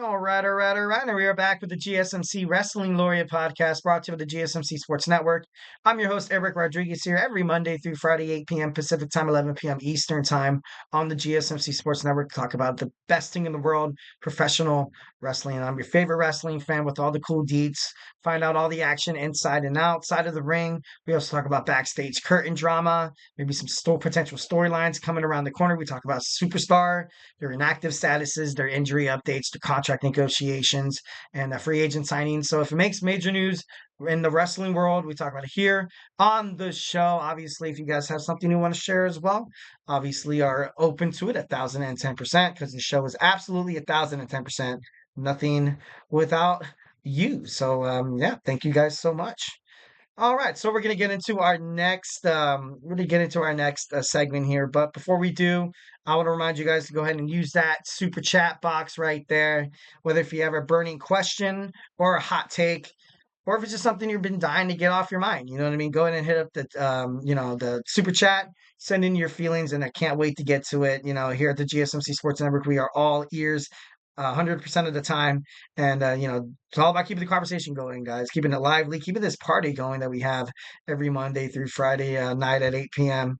All right. And we are back with the GSMC Wrestling Laureate podcast brought to you by the GSMC Sports Network. I'm your host, Eric Rodriguez, here every Monday through Friday, 8 p.m. Pacific time, 11 p.m. Eastern time on the GSMC Sports Network. Talk about the best thing in the world, professional wrestling. And I'm your favorite wrestling fan with all the cool deets. Find out all the action inside and outside of the ring. We also talk about backstage curtain drama, maybe some potential storylines coming around the corner. We talk about superstar, their inactive statuses, their injury updates, their contract negotiations, and the free agent signings. So if it makes major news in the wrestling world, we talk about it here on the show. Obviously, if you guys have something you want to share as well, obviously are open to it 1,010% because the show is absolutely 1,010%. Nothing without you. So yeah, thank you guys so much. All right, so we're gonna get into our next segment here. But before we do, I want to remind you guys to go ahead and use that super chat box right there. Whether if you have a burning question or a hot take, or if it's just something you've been dying to get off your mind, you know what I mean? Go ahead and hit up the super chat, send in your feelings, and I can't wait to get to it. Here at the GSMC Sports Network, we are all ears 100% of the time. And, it's all about keeping the conversation going, guys, keeping it lively, keeping this party going that we have every Monday through Friday night at 8 p.m.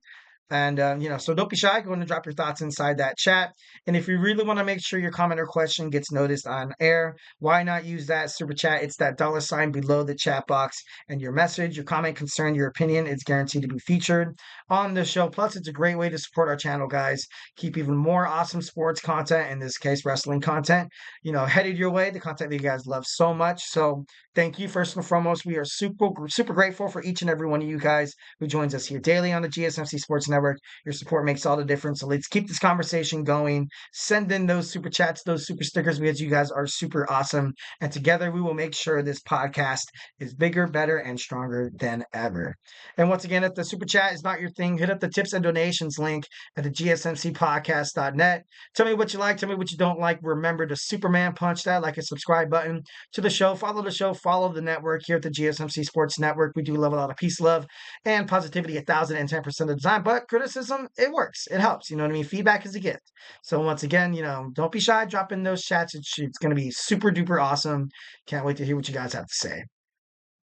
And, so don't be shy. Go ahead and drop your thoughts inside that chat. And if you really want to make sure your comment or question gets noticed on air, why not use that super chat? It's that $ below the chat box. And your message, your comment, concern, your opinion is guaranteed to be featured on the show. Plus, it's a great way to support our channel, guys. Keep even more awesome sports content, in this case, wrestling content, headed your way, the content that you guys love so much. So thank you first and foremost. We are super grateful for each and every one of you guys who joins us here daily on the GSMC Sports Network. Your support makes all the difference. So let's keep this conversation going. Send in those super chats, those super stickers, because you guys are super awesome. And together we will make sure this podcast is bigger, better, and stronger than ever. And once again, if the super chat is not your thing, hit up the tips and donations link at the gsmcpodcast.net. Tell me what you like. Tell me what you don't like. Remember to Superman punch that like a subscribe button to the show. Follow the show. Follow the network here at the GSMC Sports Network. We do love a lot of peace, love, and positivity 1,010% of the time. But criticism, it works. It helps. You know what I mean? Feedback is a gift. So once again, don't be shy. Drop in those chats. It's going to be super duper awesome. Can't wait to hear what you guys have to say.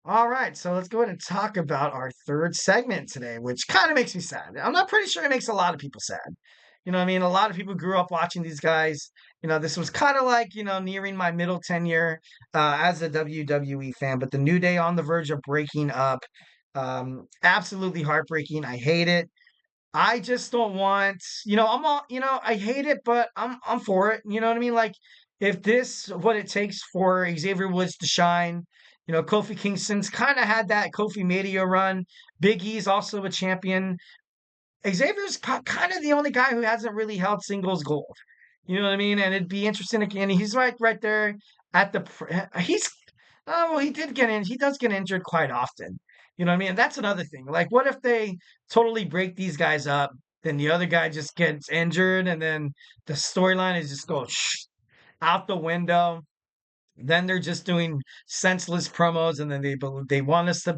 All right, so let's go ahead and talk about our third segment today, which kind of makes me sad. I'm not pretty sure it makes a lot of people sad. You know what I mean? A lot of people grew up watching these guys. This was kind of like, nearing my middle tenure as a WWE fan, but the New Day on the verge of breaking up. Absolutely heartbreaking. I hate it. I just don't want, I'm all, I hate it, but I'm for it. You know what I mean? Like, if this what it takes for Xavier Woods to shine, Kofi Kingston's kind of had that Kofi Mania run. Big E's also a champion. Xavier's kind of the only guy who hasn't really held singles gold. You know what I mean? And it'd be interesting again. He's right there at the. He's oh well, he does get injured quite often. You know what I mean? And that's another thing. Like, what if they totally break these guys up? Then the other guy just gets injured, and then the storyline is just go out the window. Then they're just doing senseless promos, and then they want us to,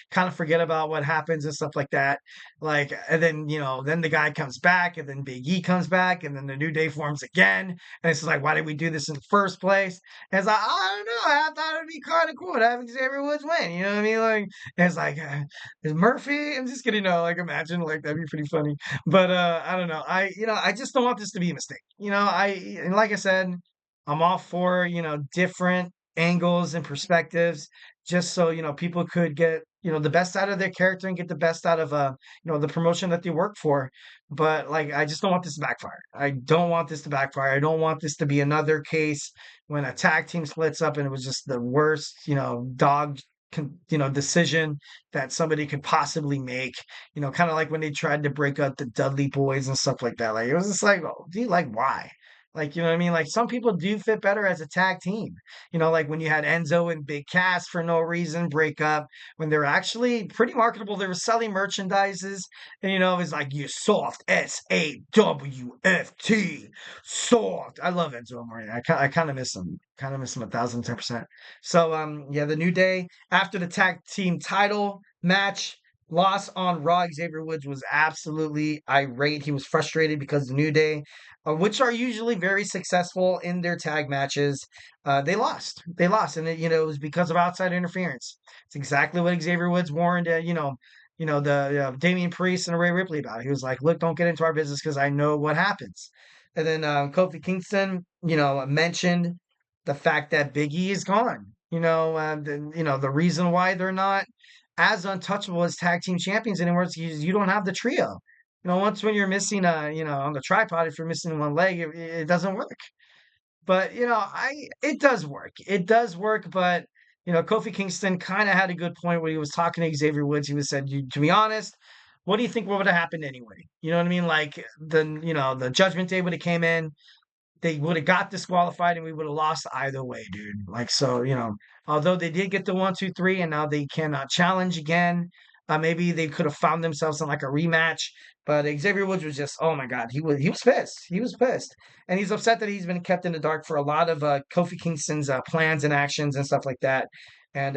kind of forget about what happens and stuff like that. Like, and then then the guy comes back, and then Big E comes back, and then the New Day forms again, and it's like, why did we do this in the first place? And it's like, I don't know. I thought it'd be kind of cool to have Xavier Woods win. You know what I mean? Like, and it's like, is Murphy? I'm just kidding. Like, imagine, like, that'd be pretty funny. But I don't know. I just don't want this to be a mistake. And like I said. I'm all for, different angles and perspectives just so, people could get, the best out of their character and get the best out of, the promotion that they work for. But like, I just don't want this to backfire. I don't want this to backfire. I don't want this to be another case when a tag team splits up and it was just the worst, decision that somebody could possibly make, kind of like when they tried to break up the Dudley Boys and stuff like that. Like, it was just like, oh, do you like why? Like, you know what I mean? Like, some people do fit better as a tag team. Like when you had Enzo and Big Cass for no reason break up when they're actually pretty marketable. They were selling merchandises, and it was like you soft SAWFT soft. I love Enzo Amore. I kind of miss him. Kind of miss him 1,010%. So yeah, the New Day after the tag team title match. loss on Raw, Xavier Woods was absolutely irate. He was frustrated because the New Day, which are usually very successful in their tag matches, they lost. They lost, and it was because of outside interference. It's exactly what Xavier Woods warned, the Damian Priest and Rhea Ripley about. He was like, "Look, don't get into our business because I know what happens." And then Kofi Kingston, mentioned the fact that Big E is gone. The reason why they're not as untouchable as tag team champions anymore is you don't have the trio. Once when you're missing on the tripod, if you're missing one leg, it doesn't work. But it does work. It does work, but Kofi Kingston kind of had a good point when he was talking to Xavier Woods. He was said, to be honest, what do you think would have happened anyway? You know what I mean? Like the Judgment Day would have came in, they would have got disqualified and we would have lost either way, dude. Like, so, although they did get the 1, 2, 3 and now they cannot challenge again, maybe they could have found themselves in like a rematch. But Xavier Woods was just, oh my God, he was pissed. He was pissed. And he's upset that he's been kept in the dark for a lot of Kofi Kingston's plans and actions and stuff like that. And,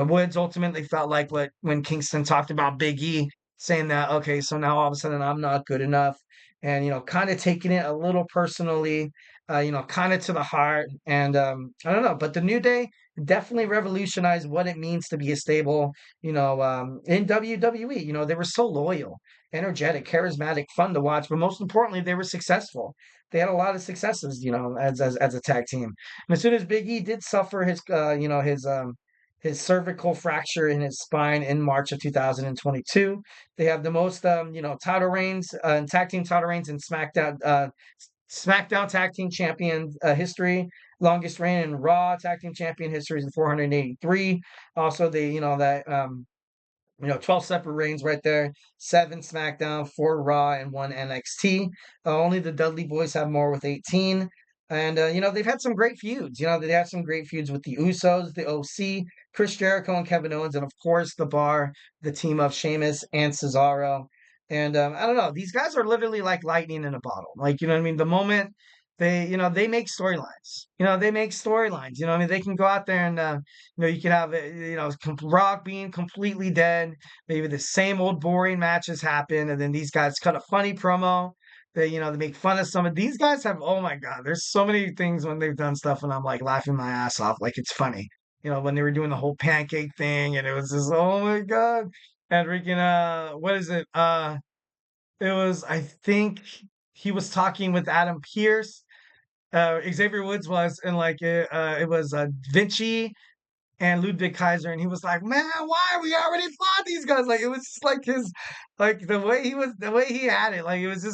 Woods ultimately felt like when Kingston talked about Big E, saying that, okay, so now all of a sudden I'm not good enough and kind of taking it a little personally, kind of to the heart. And I don't know, but the New Day definitely revolutionized what it means to be a stable, in WWE. They were so loyal, energetic, charismatic, fun to watch, but most importantly, they were successful. They had a lot of successes, as a tag team. And as soon as Big E did suffer his cervical fracture in his spine in March of 2022. They have the most, title reigns, tag team title reigns in SmackDown Tag Team Champion history. Longest reign in Raw Tag Team Champion history is 483. Also, 12 separate reigns right there. 7 SmackDown, 4 Raw, and 1 NXT. Only the Dudley Boys have more with 18. And, they've had some great feuds. They have some great feuds with the Usos, the OC, Chris Jericho, and Kevin Owens, and of course, The Bar, the team of Sheamus and Cesaro. And I don't know, these guys are literally like lightning in a bottle. Like, you know what I mean? The moment they make storylines. They make storylines. I mean, they can go out there and, you can have, Rock being completely dead. Maybe the same old boring matches happen. And then these guys cut a funny promo. They make fun of some of these guys have, oh my God, there's so many things when they've done stuff and I'm like laughing my ass off. Like it's funny. When they were doing the whole pancake thing and it was just, oh my God. And freaking, what is it? It was, I think he was talking with Adam Pierce, Xavier Woods was, and like it was Vinci and Ludwig Kaiser, and he was like, "Man, why we already fought these guys?" Like it was just like like the way he had it, like it was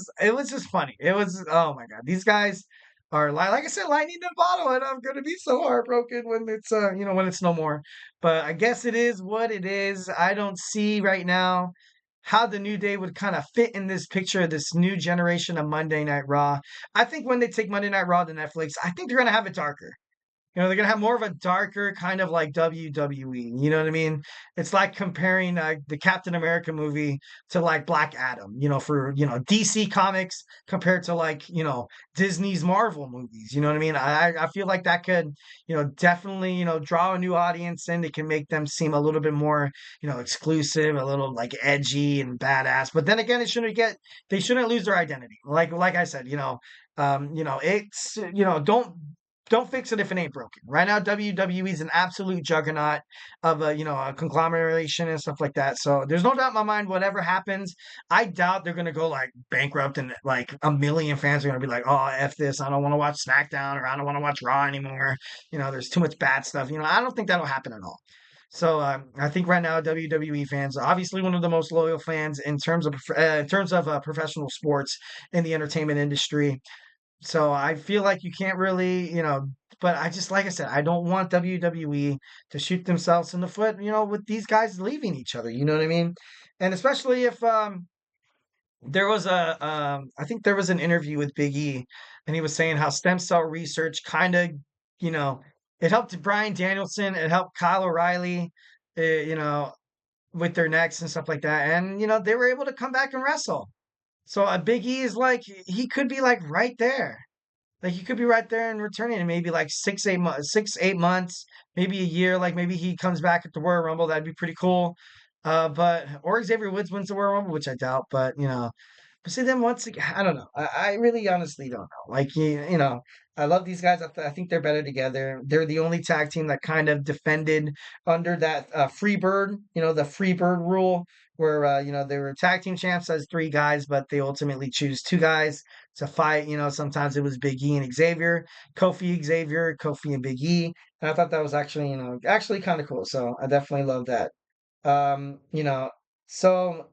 just funny. It was, oh my God, these guys are like I said, lightning in a bottle, and I'm gonna be so heartbroken when it's when it's no more. But I guess it is what it is. I don't see right now how the New Day would kind of fit in this picture of this new generation of Monday Night Raw. I think when they take Monday Night Raw to Netflix, I think they're gonna have it darker. They're gonna have more of a darker kind of like WWE. You know what I mean? It's like comparing the Captain America movie to like Black Adam. For DC Comics compared to like Disney's Marvel movies. You know what I mean? I feel like that could definitely draw a new audience in. It can make them seem a little bit more exclusive, a little like edgy and badass. But then again, they shouldn't lose their identity. Like I said, it's don't fix it if it ain't broken. Right now, WWE is an absolute juggernaut of a conglomeration and stuff like that. So there's no doubt in my mind, whatever happens, I doubt they're gonna go like bankrupt and like a million fans are gonna be like, oh, F this, I don't want to watch SmackDown or I don't want to watch Raw anymore. There's too much bad stuff. I don't think that'll happen at all. So I think right now WWE fans, obviously one of the most loyal fans in terms of professional sports in the entertainment industry. So I feel like you can't really, but I just, like I said, I don't want WWE to shoot themselves in the foot, with these guys leaving each other. You know what I mean? And especially if I think there was an interview with Big E, and he was saying how stem cell research kind of, you know, it helped Brian Danielson, it helped Kyle O'Reilly, uh, you know, with their necks and stuff like that, and they were able to come back and wrestle. So a Big E is like he could be like right there. Like he could be right there and returning in maybe like 6, 8 months, maybe a year. Like maybe he comes back at the Royal Rumble. That'd be pretty cool. But or Xavier Woods wins the Royal Rumble, which I doubt. But but see, then once again, I don't know. I really honestly don't know. Like I love these guys. I think they're better together. They're the only tag team that kind of defended under that free bird, the free bird rule, where they were tag team champs as three guys, but they ultimately choose two guys to fight. Sometimes it was Big E and Xavier, Xavier, Kofi and Big E, and I thought that was actually actually kind of cool. So I definitely love that. So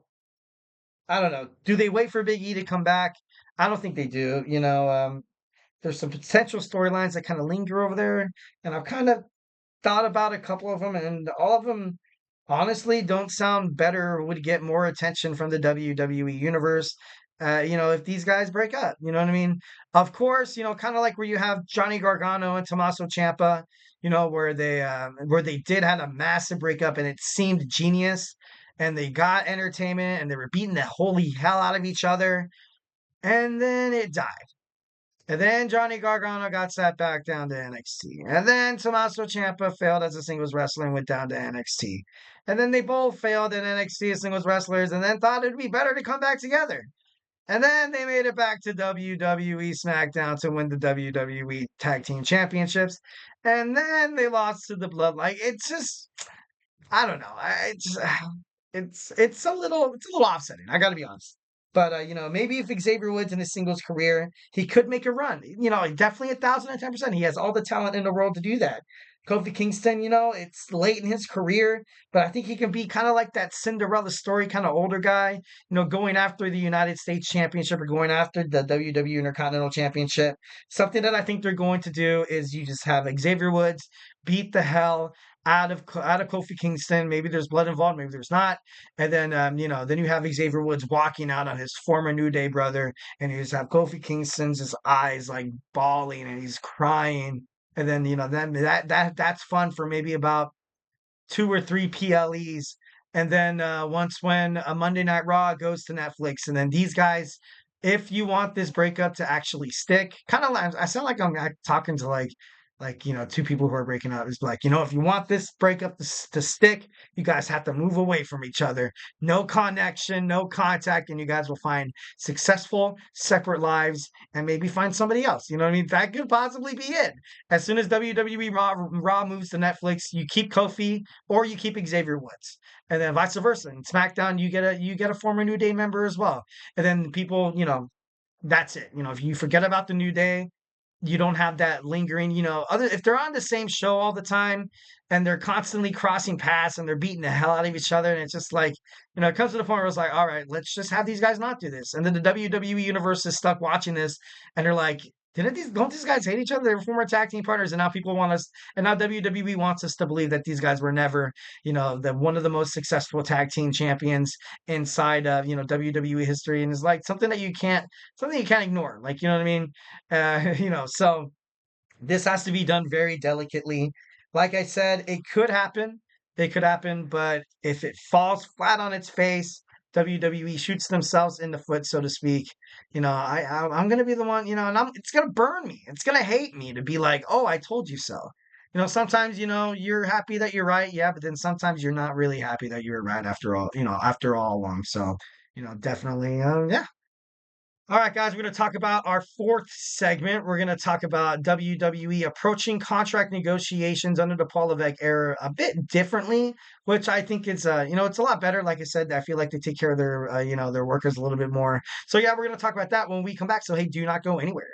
I don't know. Do they wait for Big E to come back? I don't think they do. There's some potential storylines that kind of linger over there, and I've kind of thought about a couple of them, and all of them honestly don't sound better or would get more attention from the WWE universe. If these guys break up, you know what I mean? Of course, kind of like where you have Johnny Gargano and Tommaso Ciampa, where they did had a massive breakup and it seemed genius, and they got entertainment and they were beating the holy hell out of each other, and then it died. And then Johnny Gargano got sat back down to NXT. And then Tommaso Ciampa failed as a singles wrestler and went down to NXT. And then they both failed in NXT as singles wrestlers and then thought it'd be better to come back together. And then they made it back to WWE SmackDown to win the WWE Tag Team Championships. And then they lost to the Bloodline. It's just, I don't know. It's a little offsetting. I got to be honest. But maybe if Xavier Woods in his singles career, he could make a run. Definitely 1,010%. He has all the talent in the world to do that. Kofi Kingston, it's late in his career, but I think he can be kind of like that Cinderella story kind of older guy, going after the United States Championship or going after the WWE Intercontinental Championship. Something that I think they're going to do is you just have Xavier Woods beat the hell out of Kofi Kingston. Maybe there's blood involved, maybe there's not. And then then you have Xavier Woods walking out on his former New Day brother, and you just have Kofi Kingston's his eyes like bawling and he's crying. And then then that's fun for maybe about 2 or 3 PLEs. And then once when a Monday Night Raw goes to Netflix, and then these guys, if you want this breakup to actually stick, kind of like I sound like I'm talking to two people who are breaking up. It's like, if you want this breakup to stick, you guys have to move away from each other. No connection, no contact, and you guys will find successful, separate lives and maybe find somebody else. You know what I mean? That could possibly be it. As soon as WWE Raw moves to Netflix, you keep Kofi or you keep Xavier Woods. And then vice versa. In SmackDown, you get a former New Day member as well. And then people, that's it. If you forget about the New Day, you don't have that lingering, other if they're on the same show all the time and they're constantly crossing paths and they're beating the hell out of each other, and it's just like, it comes to the point where it's like, all right, let's just have these guys not do this. And then the WWE universe is stuck watching this and they're like, don't these guys hate each other? They were former tag team partners, and now people want us, and now WWE wants us to believe that these guys were never, the one of the most successful tag team champions inside of WWE history, and it's like something you can't ignore, like, you know what I mean? So this has to be done very delicately. Like I said, it could happen. It could happen, but if it falls flat on its face, WWE shoots themselves in the foot, so to speak. I'm gonna be the one, and it's gonna burn me. It's gonna hate me to be like, oh, I told you so. Sometimes, you're happy that you're right, yeah, but then sometimes you're not really happy that you were right after all, after all along. So, definitely, yeah. All right, guys, we're going to talk about our fourth segment. We're going to talk about WWE approaching contract negotiations under the Paul Levesque era a bit differently, which I think is, it's a lot better. Like I said, I feel like they take care of their, their workers a little bit more. So yeah, we're going to talk about that when we come back. So hey, do not go anywhere.